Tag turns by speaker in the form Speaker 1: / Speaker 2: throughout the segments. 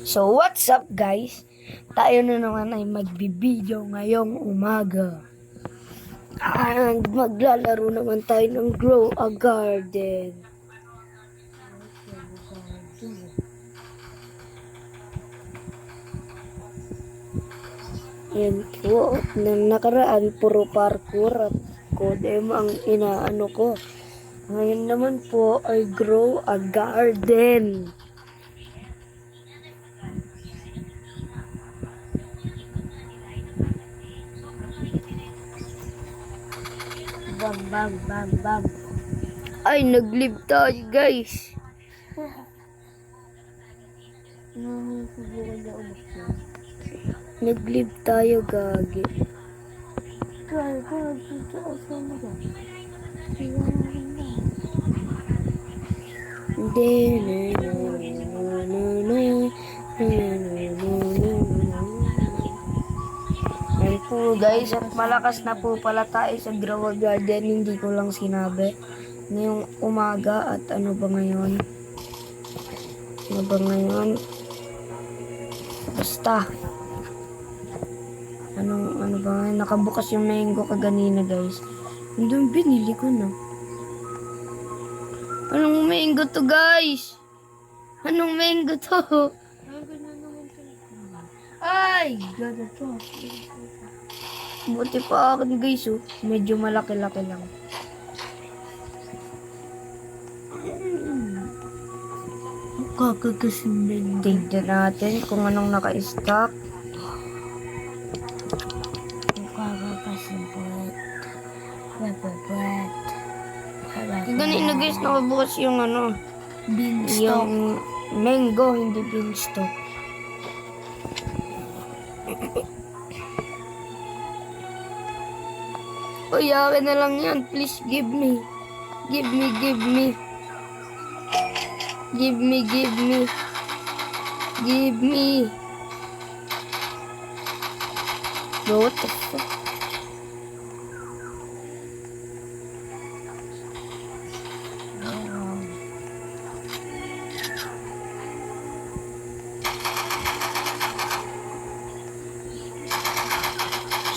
Speaker 1: So what's up guys? Tayo na naman ay magbibideo ngayong umaga. And maglalaro naman tayo ng Grow a Garden. Yan po, nang nakaraan puro parkour at codem ang inaano ko. Ngayon naman po ay Grow a Garden. Bam, bam, bam, bam. Ay, nag-live tayo, guys. Nag-live tayo, gagi. Ay po guys, at malakas na po pala tayo sa Grow a Garden. Hindi ko lang sinabi ngayong umaga. At ano ba ngayon? Basta ano ba ngayon? Nakabukas yung mango kaganina guys. Nandun binili ko na. Anong mango to guys? Anong mango to? Ay, ganda to. Buti pa akin guys, oh. Medyo malaki-laki lang. Kakagasin. Tignan natin kung anong naka-stock. Ganun na guys, nakabukas yung beanstalk. Yung mango, hindi beanstalk. Uy, akin na lang yan. Please give me. Give me. Give me. Bro, what the fuck?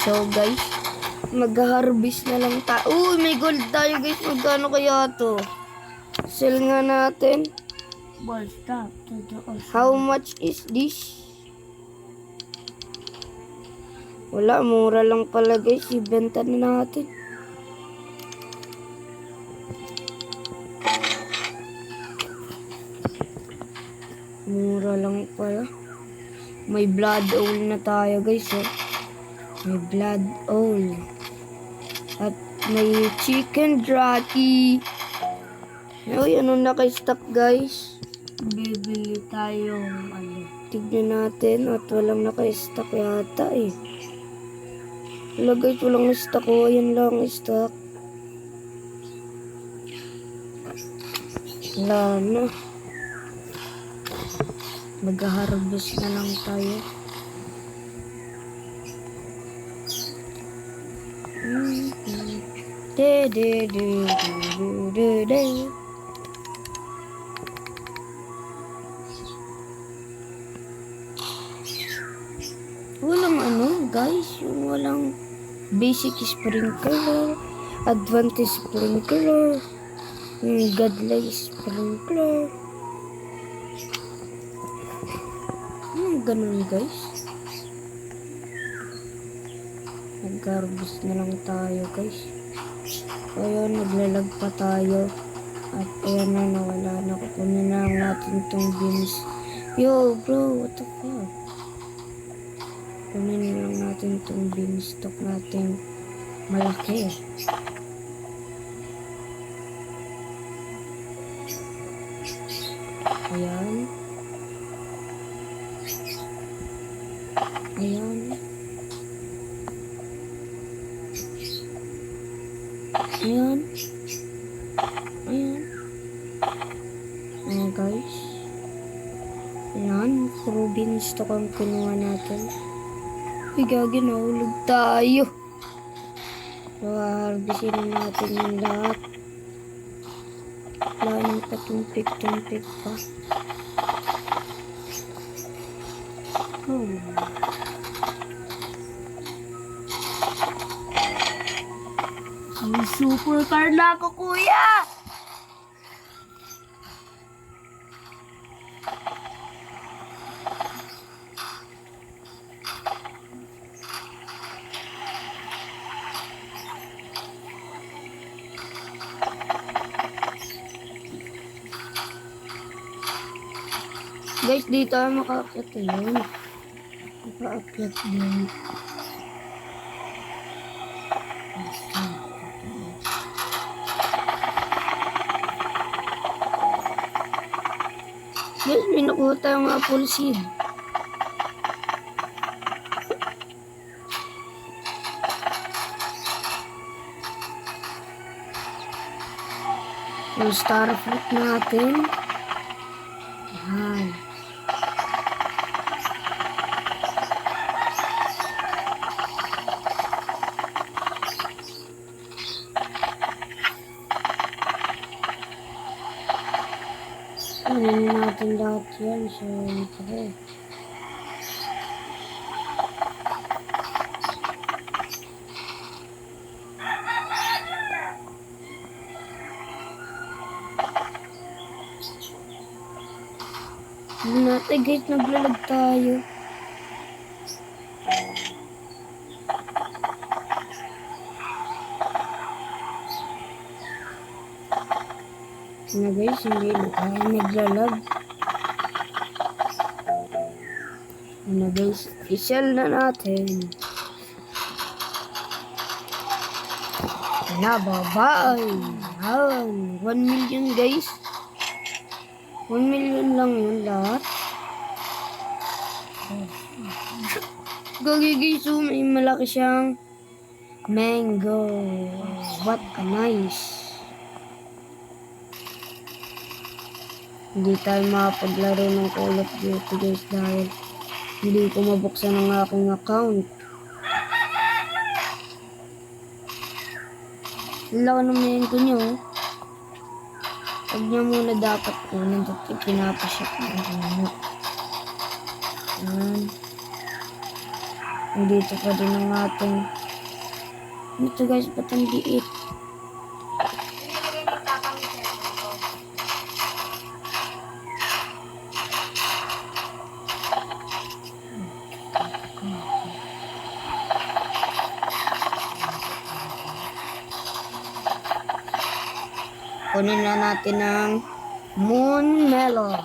Speaker 1: So guys, mag-harvest na lang tayo. Uy, may gold tayo guys. Magkano kaya to? Sell nga natin. How much is this? Wala, mura lang pala guys. Ibenta na natin. Mura lang pala. May blood owl na tayo guys, oh. May blood owl. At may chicken draki. Uy, ano naka-stock guys? Bibili tayong Tignan natin at walang naka-stock yata eh. Wala guys, walang stock ko. Ayan lang stock. Wala na. Mag-harvest na lang tayo. Walang guys, yung walang basic sprinkler, advanced sprinkler, godly sprinkler. Ganun guys. Nag-harvest na lang tayo guys. Ayan, naglalag pa tayo. At ayan na, nawala na. Kukunin na lang natin tong beans. Yo bro, what the fuck? Kunin na lang natin tong beanstalk natin malaki. Ayan. Ayan. Ayan. Ayan. Ayan guys. Ayan. Puro beanstalk ang kinuha natin. Uy, gagi, nahulog tayo. So, harvestin natin yung lahat. Wala nang patumpik-tumpik pa. Supercar na ako, kuya! Guys, dito tayo makaakyat yun. Makaakyat din. Guys, may nakuha tayong apple seed. Yung star fruit natin. Yan. Kunin natin lahat yan. Siyempre. Hindi natin guys, naglalag tayo. Na guys, hindi na tayo naglalag. Na guys, i-sell na natin. Na babay. 1 million guys. 1 million lang yun lahat. Gagi guys, so may malaki siyang mango. What a nice. Hindi tayo makapaglaro ng Call of Duty guys dahil hindi ko mabuksan ang aking account. Lawa ng mango nyo. Huwag niya muna dapat kunin at pinapasyak na ano. Yan. Nandito pa din ang ating ito guys, ba't ang liit? Kunin na natin ang moon melon.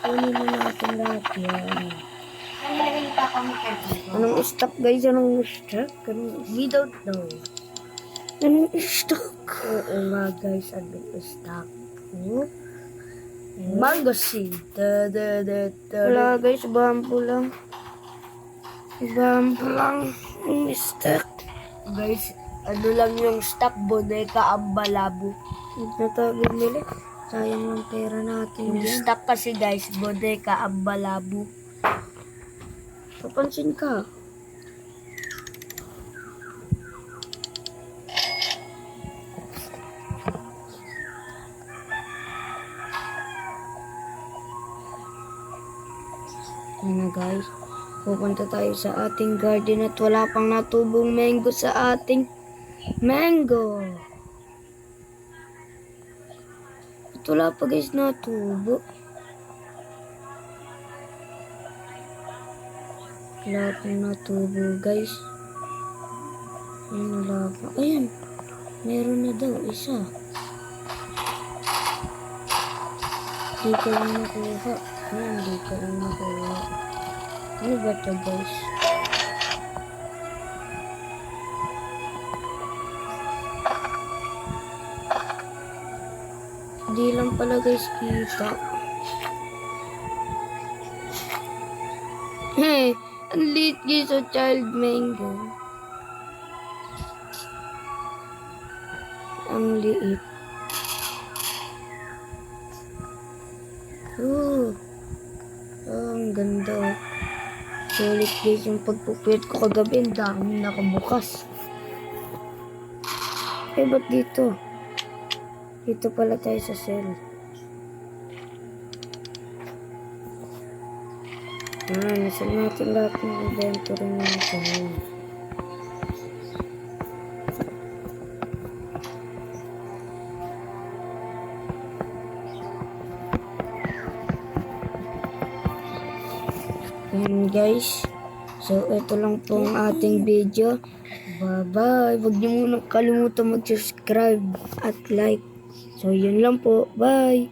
Speaker 1: Kunin na natin lahat yan. Anong stock guys? Anong stock? We don't know. Anong stock? Oo nga guys, anong stock? Mango seed. Wala guys, bambu lang. Bambu lang. Yung stock. Guys, ano lang yung stock, boneka ang balabo. Hindi na tayo bumili. Sayang yung pera natin. Yung stock kasi guys, boneka ang balabo. Papansin ka. Yan na guys, pupunta tayo sa ating garden at wala pang natubong mango sa ating mango. At wala pa guys natubo. Wala pang natubo guys. Ayan, wala pa. Ayan, meron na daw isa. Di ko lang nakuha. Ayan, di ko lang nakuha. Ano ba ito guys? Di lang pala guys kita. Hey, ang liit guys sa child mango. Ang liit. Ang ganda. Sulit guys yung pagpupuyat ko kagabi. Ang dami nakabukas. Eh, ba't dito? Dito pala tayo sa cell. Nasan natin lahat ng inventory natin. Ayan guys. So, ito lang po ang ating video. Bye-bye. Huwag niyo muna kalimutan mag-subscribe at like. So, yun lang po. Bye!